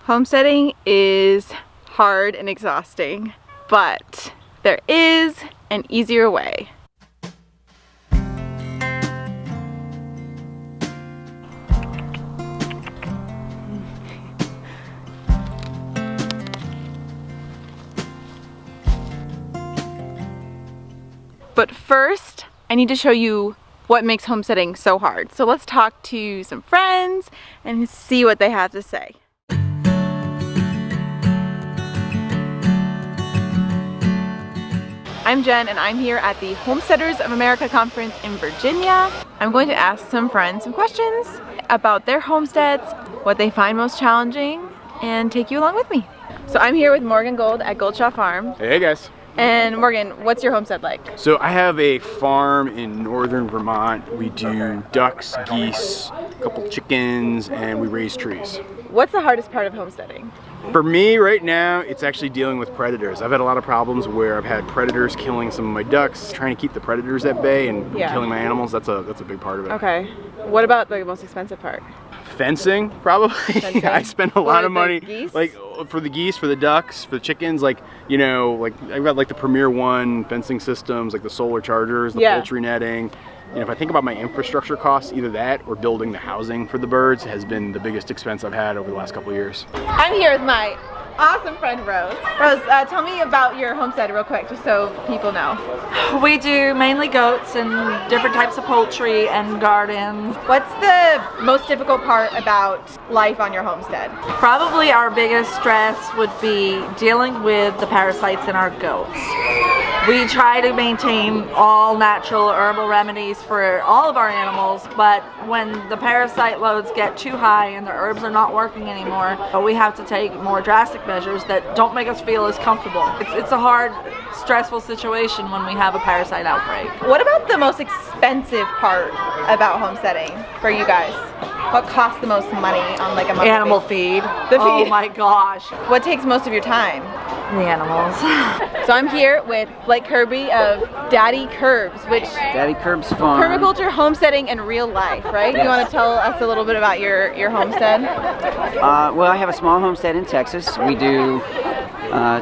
Homesteading is hard and exhausting, but there is an easier way. But first, I need to show you what makes homesteading so hard. So let's talk to some friends and see what they have to say. I'm Jen and I'm here at the Homesteaders of America conference in Virginia. I'm going to ask some friends some questions about their homesteads, what they find most challenging, and take you along with me. So I'm here with Morgan Gold at Goldshaw Farm. Hey guys. And Morgan, what's your homestead like? So I have a farm in northern Vermont. We do ducks, geese, a couple chickens, and we raise trees. What's the hardest part of homesteading? For me right now, it's actually dealing with predators. I've had a lot of problems where I've had predators killing some of my ducks, trying to keep the predators at bay and killing my animals. That's a big part of it. Okay. What about the most expensive part? Fencing, probably. Fencing. I spend a lot of money, geese? like for the geese, for the ducks, for the chickens. Like, you know, like I've got like the Premier One fencing systems, like the solar chargers, the poultry netting. You know, if I think about my infrastructure costs, either that or building the housing for the birds has been the biggest expense I've had over the last couple of years. I'm here with my awesome friend Rose. Rose, tell me about your homestead real quick, just so people know. We do mainly goats and different types of poultry and gardens. What's the most difficult part about life on your homestead? Probably our biggest stress would be dealing with the parasites in our goats. We try to maintain all natural herbal remedies for all of our animals, but when the parasite loads get too high and the herbs are not working anymore, we have to take more drastic measures that don't make us feel as comfortable. It's a hard, stressful situation when we have a parasite outbreak. What about the most expensive part about homesteading for you guys? What costs the most money on like a monthly Animal basis? feed. The feed. Oh my gosh. What takes most of your time? The animals. So I'm here with Blake Kirby of Daddy Curbs, which Daddy Curbs Farm. permaculture, homesteading, and real life, right? Yes. You want to tell us a little bit about your homestead? Well, I have a small homestead in Texas. We do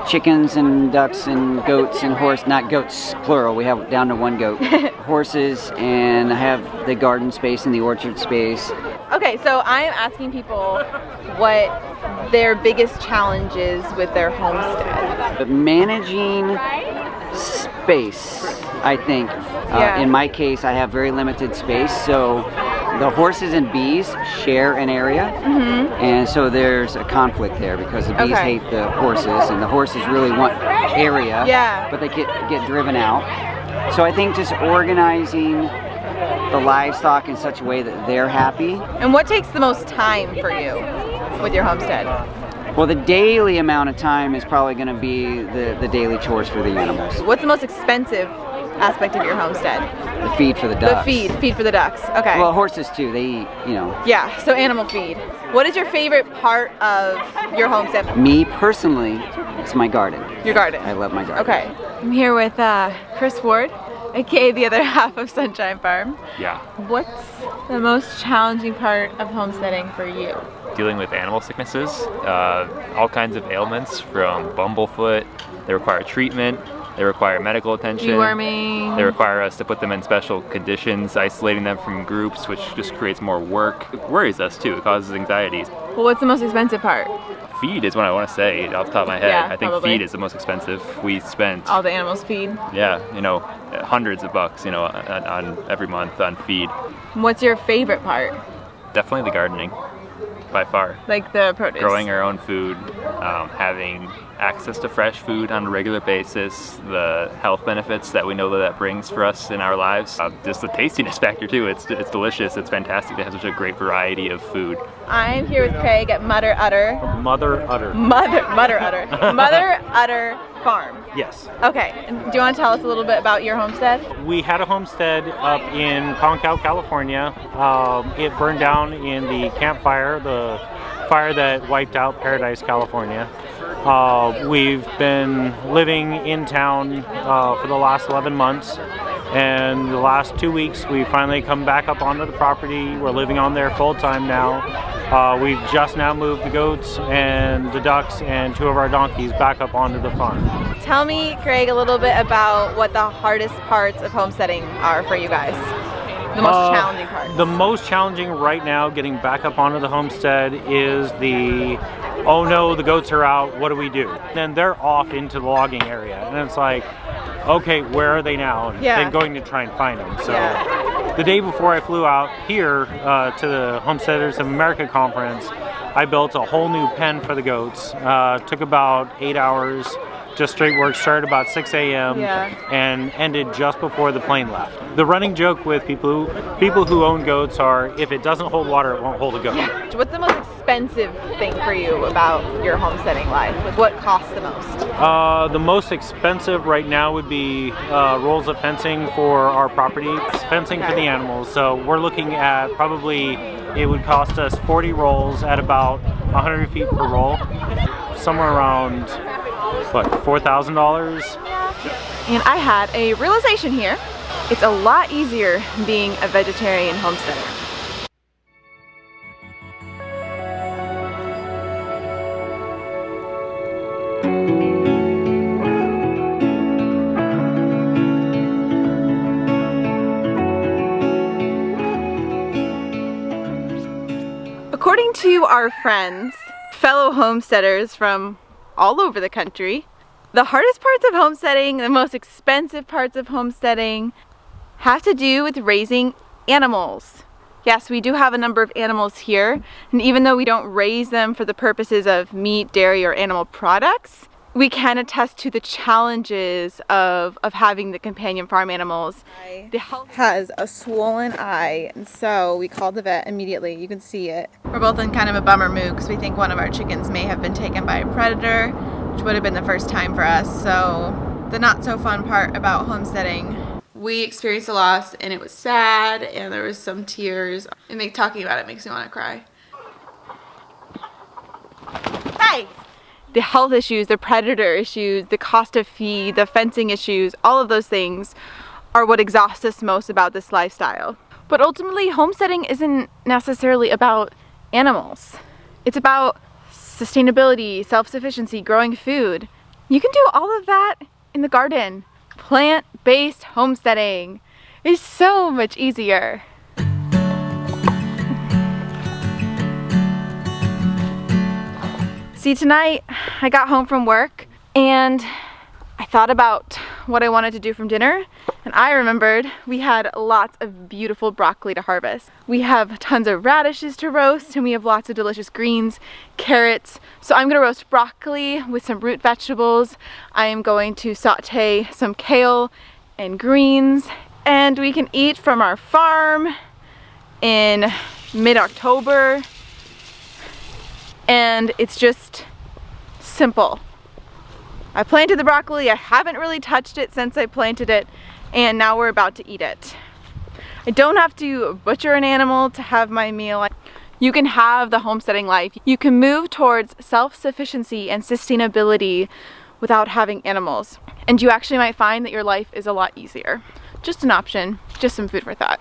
chickens and ducks and goats and not goats plural, we have down to one goat. Horses, and I have the garden space and the orchard space. Okay, so I'm asking people what their biggest challenge is with their homestead. But managing space, I think. In my case, I have very limited space, so the horses and bees share an area, and so there's a conflict there because the bees hate the horses, and the horses really want area, but they get driven out. So I think just organizing the livestock in such a way that they're happy. And what takes the most time for you with your homestead? Well, the daily amount of time is probably going to be the daily chores for the animals. What's the most expensive aspect of your homestead? The feed for the ducks. The feed for the ducks. Okay. Well, horses too. They eat, you know. Yeah. So animal feed. What is your favorite part of your homestead? Me personally, it's my garden. Your garden. I love my garden. Okay. I'm here with Chris Ward, aka the other half of Sunshine Farm. Yeah. What's the most challenging part of homesteading for you? Dealing with animal sicknesses, all kinds of ailments from bumblefoot. They require treatment. They require medical attention. Deworming. They require us to put them in special conditions, isolating them from groups, which just creates more work. It worries us too. It causes anxiety. Well, what's the most expensive part? Feed is what I want to say off the top of my head. Yeah, I think probably. feed is the most expensive. We spent All the animals feed. yeah, you know, hundreds of bucks, you know, on every month on feed. What's your favorite part? Definitely the gardening, by far. Like the produce. Growing our own food, having access to fresh food on a regular basis, the health benefits that we know that brings for us in our lives, just the tastiness factor too. It's delicious. It's fantastic to have such a great variety of food. I'm here with Craig at Mother Udder Farm. Yes. Okay. And do you want to tell us a little bit about your homestead? We had a homestead up in Concal, California. It burned down in the Camp Fire, the fire that wiped out Paradise, California. We've been living in town for the last 11 months, And the last 2 weeks, we finally come back up onto the property. We're living on there full time now. We've just now moved the goats and the ducks and 2 of our donkeys back up onto the farm. Tell me, Craig, a little bit about what the hardest parts of homesteading are for you guys. The most challenging parts. The most challenging right now getting back up onto the homestead is the, oh no, the goats are out, what do we do? Then they're off into the logging area, and it's like, okay, where are they now? And then going to try and find them. So the day before I flew out here to the Homesteaders of America conference, I built a whole new pen for the goats. Took about 8 hours, just straight work. Started about 6 a.m. and ended just before the plane left. The running joke with people who own goats are, if it doesn't hold water, it won't hold a goat. What's the most expensive thing for you about your homesteading life? Like, what costs the most? The most expensive right now would be rolls of fencing for our property, fencing for the animals. So we're looking at probably, it would cost us 40 rolls at about 100 feet per roll, somewhere around, what, $4,000? And I had a realization here. It's a lot easier being a vegetarian homesteader. According to our friends, fellow homesteaders from all over the country, the hardest parts of homesteading, the most expensive parts of homesteading, have to do with raising animals. Yes, we do have a number of animals here, and even though we don't raise them for the purposes of meat, dairy, or animal products, we can attest to the challenges of having the companion farm animals. The health has a swollen eye, and so we called the vet immediately. You can see it. We're both in kind of a bummer mood because we think one of our chickens may have been taken by a predator, which would have been the first time for us. So the not so fun part about homesteading, we experienced a loss and it was sad and there was some tears. Talking about it makes me want to cry. Hey! The health issues, the predator issues, the cost of feed, the fencing issues, all of those things are what exhausts us most about this lifestyle. But ultimately, homesteading isn't necessarily about animals. It's about sustainability, self-sufficiency, growing food. You can do all of that in the garden. Plant-based homesteading is so much easier. See, tonight I got home from work and I thought about what I wanted to do from dinner, and I remembered we had lots of beautiful broccoli to harvest. We have tons of radishes to roast and we have lots of delicious greens, carrots. So I'm gonna roast broccoli with some root vegetables. I am going to saute some kale and greens, and we can eat from our farm in mid-October. And it's just simple. I planted the broccoli, I haven't really touched it since I planted it, and now we're about to eat it. I don't have to butcher an animal to have my meal. You can have the homesteading life. You can move towards self-sufficiency and sustainability without having animals. And you actually might find that your life is a lot easier. Just an option, just some food for thought.